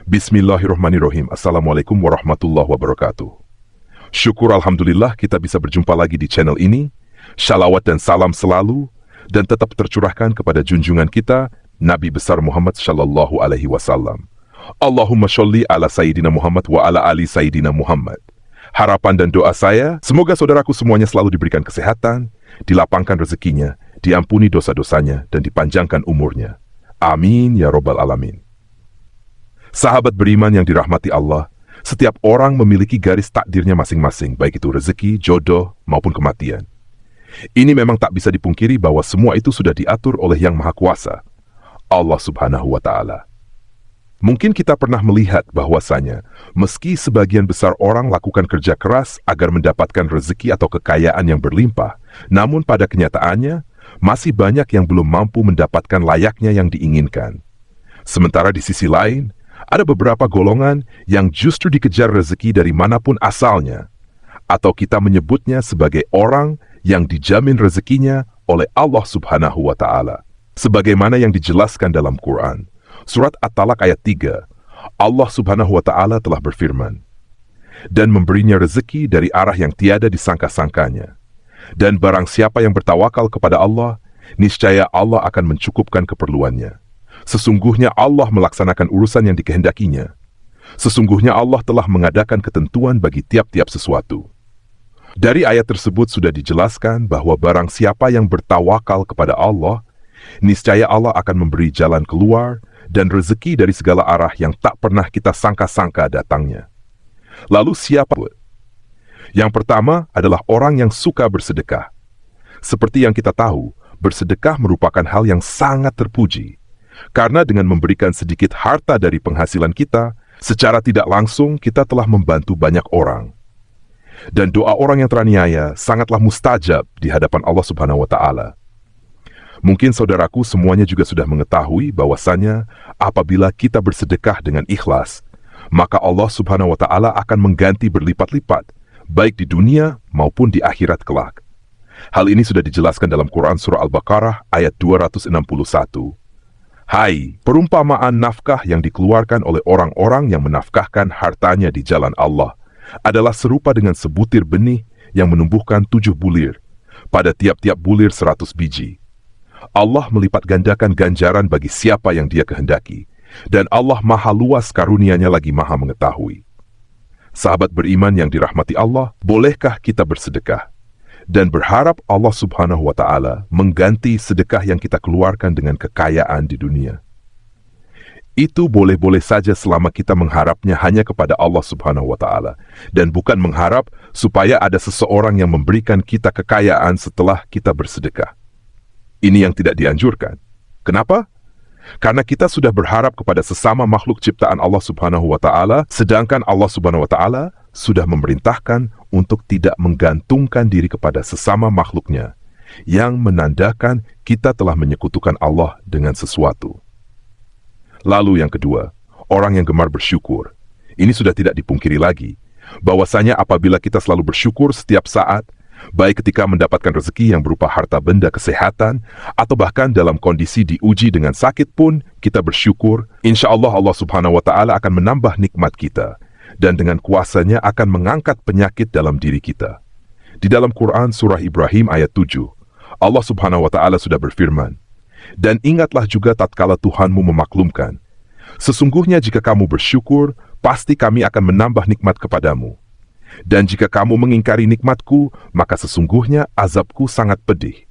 Bismillahirrahmanirrahim. Assalamualaikum warahmatullahi wabarakatuh. Syukur Alhamdulillah kita bisa berjumpa lagi di channel ini. Shalawat dan salam selalu dan tetap tercurahkan kepada junjungan kita, Nabi besar Muhammad Shallallahu Alaihi Wasallam. Allahumma sholli ala Sayyidina Muhammad wa ala ali Sayyidina Muhammad. Harapan dan doa saya, semoga saudaraku semuanya selalu diberikan kesehatan, dilapangkan rezekinya, diampuni dosa-dosanya, dan dipanjangkan umurnya. Amin ya Rabbal Alamin. Sahabat beriman yang dirahmati Allah, setiap orang memiliki garis takdirnya masing-masing, baik itu rezeki, jodoh, maupun kematian. Ini memang tak bisa dipungkiri bahwa semua itu sudah diatur oleh Yang Maha Kuasa, Allah Subhanahu wa Ta'ala. Mungkin kita pernah melihat bahwasanya, meski sebagian besar orang lakukan kerja keras agar mendapatkan rezeki atau kekayaan yang berlimpah, namun pada kenyataannya, masih banyak yang belum mampu mendapatkan layaknya yang diinginkan. Sementara di sisi lain, ada beberapa golongan yang justru dikejar rezeki dari manapun asalnya, atau kita menyebutnya sebagai orang yang dijamin rezekinya oleh Allah Subhanahu wa Ta'ala. Sebagaimana yang dijelaskan dalam Quran, Surat At-Talaq ayat 3, Allah Subhanahu wa Ta'ala telah berfirman, dan memberinya rezeki dari arah yang tiada disangka-sangkanya. Dan barang siapa yang bertawakal kepada Allah, niscaya Allah akan mencukupkan keperluannya. Sesungguhnya Allah melaksanakan urusan yang dikehendakinya. Sesungguhnya Allah telah mengadakan ketentuan bagi tiap-tiap sesuatu. Dari ayat tersebut sudah dijelaskan bahwa barang siapa yang bertawakal kepada Allah, niscaya Allah akan memberi jalan keluar dan rezeki dari segala arah yang tak pernah kita sangka-sangka datangnya. Lalu siapa? Yang pertama adalah orang yang suka bersedekah. Seperti yang kita tahu, bersedekah merupakan hal yang sangat terpuji. Karena dengan memberikan sedikit harta dari penghasilan kita, secara tidak langsung kita telah membantu banyak orang. Dan doa orang yang teraniaya sangatlah mustajab di hadapan Allah Subhanahu wa Ta'ala. Mungkin saudaraku semuanya juga sudah mengetahui bahwasanya apabila kita bersedekah dengan ikhlas, maka Allah Subhanahu wa Ta'ala akan mengganti berlipat-lipat, baik di dunia maupun di akhirat kelak. Hal ini sudah dijelaskan dalam Quran Surah Al-Baqarah ayat 261. Hai, perumpamaan nafkah yang dikeluarkan oleh orang-orang yang menafkahkan hartanya di jalan Allah adalah serupa dengan sebutir benih yang menumbuhkan 7 bulir, pada tiap-tiap bulir 100 biji. Allah melipat gandakan ganjaran bagi siapa yang Dia kehendaki, dan Allah maha luas karunia-Nya lagi maha mengetahui. Sahabat beriman yang dirahmati Allah, bolehkah kita bersedekah? Dan berharap Allah Subhanahu wa Ta'ala mengganti sedekah yang kita keluarkan dengan kekayaan di dunia. Itu boleh-boleh saja selama kita mengharapnya hanya kepada Allah Subhanahu wa Ta'ala, dan bukan mengharap supaya ada seseorang yang memberikan kita kekayaan setelah kita bersedekah. Ini yang tidak dianjurkan. Kenapa? Karena kita sudah berharap kepada sesama makhluk ciptaan Allah Subhanahu wa Ta'ala, sedangkan Allah Subhanahu wa Ta'ala sudah memerintahkan untuk tidak menggantungkan diri kepada sesama makhluknya, yang menandakan kita telah menyekutukan Allah dengan sesuatu. Lalu yang kedua, orang yang gemar bersyukur. Ini sudah tidak dipungkiri lagi, bahwasanya apabila kita selalu bersyukur setiap saat, baik ketika mendapatkan rezeki yang berupa harta benda kesehatan, atau bahkan dalam kondisi diuji dengan sakit pun, kita bersyukur, insya Allah Allah Subhanahu wa Ta'ala akan menambah nikmat kita, dan dengan kuasanya akan mengangkat penyakit dalam diri kita. Di dalam Quran Surah Ibrahim ayat 7, Allah Subhanahu wa Ta'ala sudah berfirman, dan ingatlah juga tatkala Tuhanmu memaklumkan, sesungguhnya jika kamu bersyukur, pasti kami akan menambah nikmat kepadamu. Dan jika kamu mengingkari nikmatku, maka sesungguhnya azabku sangat pedih.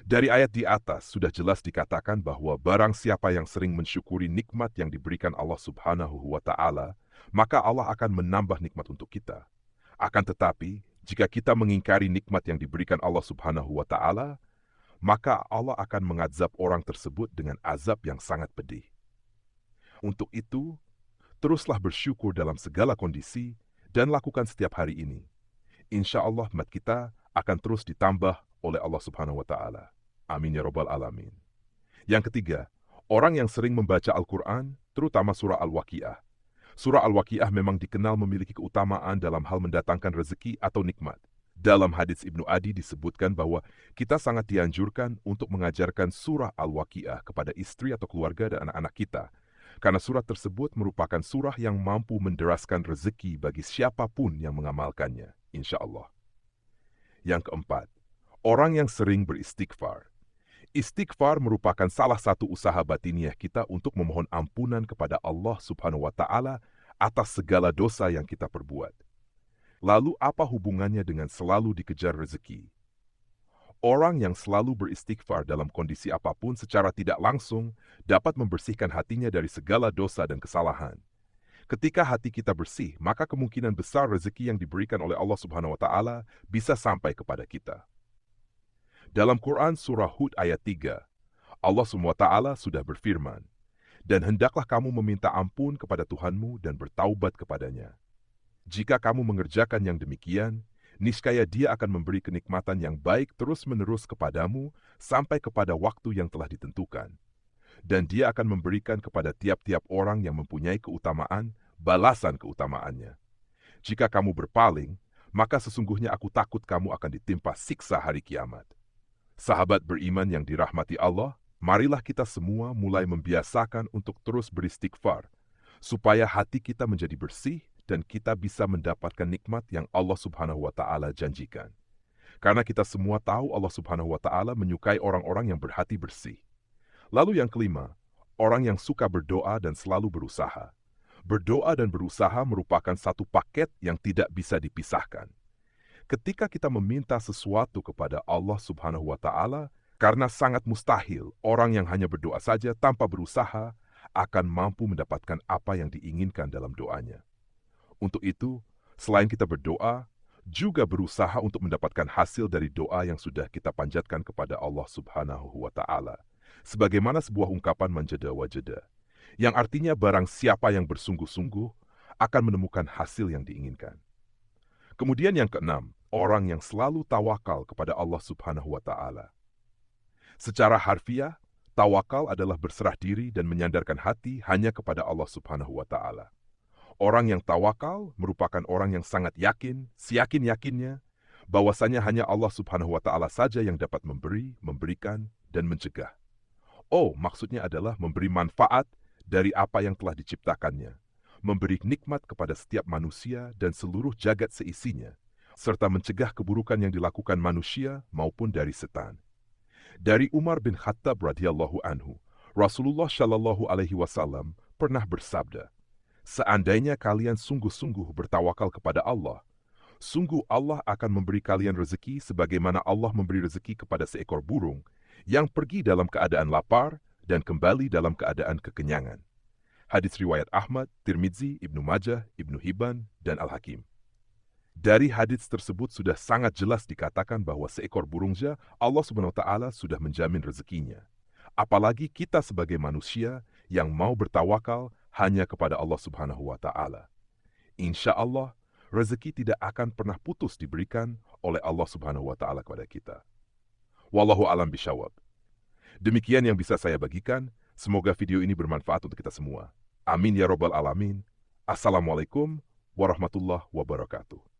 Dari ayat di atas sudah jelas dikatakan bahwa barang siapa yang sering mensyukuri nikmat yang diberikan Allah Subhanahu wa Ta'ala, maka Allah akan menambah nikmat untuk kita. Akan tetapi, jika kita mengingkari nikmat yang diberikan Allah Subhanahu wa Ta'ala, maka Allah akan mengazab orang tersebut dengan azab yang sangat pedih. Untuk itu, teruslah bersyukur dalam segala kondisi, dan lakukan setiap hari ini. Insya Allah nikmat kita akan terus ditambah oleh Allah Subhanahu wa Ta'ala. Amin ya Rabbal Alamin. Yang ketiga, orang yang sering membaca Al-Quran, terutama surah Al-Waqiah. Surah Al-Waqiah memang dikenal memiliki keutamaan dalam hal mendatangkan rezeki atau nikmat. Dalam hadits Ibnu Adi disebutkan bahwa kita sangat dianjurkan untuk mengajarkan surah Al-Waqiah kepada istri atau keluarga dan anak-anak kita, karena surat tersebut merupakan surah yang mampu menderaskan rezeki bagi siapapun yang mengamalkannya, insya Allah. Yang keempat, orang yang sering beristighfar. Istighfar merupakan salah satu usaha batiniah kita untuk memohon ampunan kepada Allah Subhanahu wa Ta'ala atas segala dosa yang kita perbuat. Lalu apa hubungannya dengan selalu dikejar rezeki? Orang yang selalu beristighfar dalam kondisi apapun secara tidak langsung dapat membersihkan hatinya dari segala dosa dan kesalahan. Ketika hati kita bersih, maka kemungkinan besar rezeki yang diberikan oleh Allah Subhanahu wa Ta'ala bisa sampai kepada kita. Dalam Quran Surah Hud ayat 3, Allah SWT sudah berfirman, "Dan hendaklah kamu meminta ampun kepada Tuhanmu dan bertaubat kepadanya. Jika kamu mengerjakan yang demikian, niscaya Dia akan memberi kenikmatan yang baik terus-menerus kepadamu sampai kepada waktu yang telah ditentukan. Dan Dia akan memberikan kepada tiap-tiap orang yang mempunyai keutamaan, balasan keutamaannya. Jika kamu berpaling, maka sesungguhnya aku takut kamu akan ditimpa siksa hari kiamat." Sahabat beriman yang dirahmati Allah, marilah kita semua mulai membiasakan untuk terus beristighfar, supaya hati kita menjadi bersih dan kita bisa mendapatkan nikmat yang Allah Subhanahu wa Ta'ala janjikan. Karena kita semua tahu Allah Subhanahu wa Ta'ala menyukai orang-orang yang berhati bersih. Lalu yang kelima, orang yang suka berdoa dan selalu berusaha. Berdoa dan berusaha merupakan satu paket yang tidak bisa dipisahkan. Ketika kita meminta sesuatu kepada Allah Subhanahu wa Ta'ala, karena sangat mustahil orang yang hanya berdoa saja tanpa berusaha akan mampu mendapatkan apa yang diinginkan dalam doanya. Untuk itu, selain kita berdoa, juga berusaha untuk mendapatkan hasil dari doa yang sudah kita panjatkan kepada Allah Subhanahu wa Ta'ala. Sebagaimana sebuah ungkapan manjada wajada, yang artinya barang siapa yang bersungguh-sungguh akan menemukan hasil yang diinginkan. Kemudian yang keenam, orang yang selalu tawakal kepada Allah Subhanahu wa Ta'ala. Secara harfiah, tawakal adalah berserah diri dan menyandarkan hati hanya kepada Allah Subhanahu wa Ta'ala. Orang yang tawakal merupakan orang yang sangat yakin, seyakin-yakinnya, bahwasanya hanya Allah Subhanahu wa Ta'ala saja yang dapat memberi, memberikan, dan mencegah. Maksudnya adalah memberi manfaat dari apa yang telah diciptakannya, memberi nikmat kepada setiap manusia dan seluruh jagat seisinya, serta mencegah keburukan yang dilakukan manusia maupun dari setan. Dari Umar bin Khattab radhiyallahu anhu, Rasulullah shallallahu alaihi wasallam pernah bersabda, "Seandainya kalian sungguh-sungguh bertawakal kepada Allah, sungguh Allah akan memberi kalian rezeki sebagaimana Allah memberi rezeki kepada seekor burung yang pergi dalam keadaan lapar dan kembali dalam keadaan kekenyangan." Hadis riwayat Ahmad, Tirmidzi, Ibnu Majah, Ibnu Hibban, dan Al-Hakim. Dari hadis tersebut sudah sangat jelas dikatakan bahwa seekor burungnya Allah Subhanahu wa Ta'ala sudah menjamin rezekinya. Apalagi kita sebagai manusia yang mau bertawakal hanya kepada Allah Subhanahu wa Ta'ala. Insya Allah, rezeki tidak akan pernah putus diberikan oleh Allah Subhanahu wa Ta'ala kepada kita. Wallahu a'lam bishawab. Demikian yang bisa saya bagikan. Semoga video ini bermanfaat untuk kita semua. Amin ya robbal alamin. Assalamualaikum warahmatullahi wabarakatuh.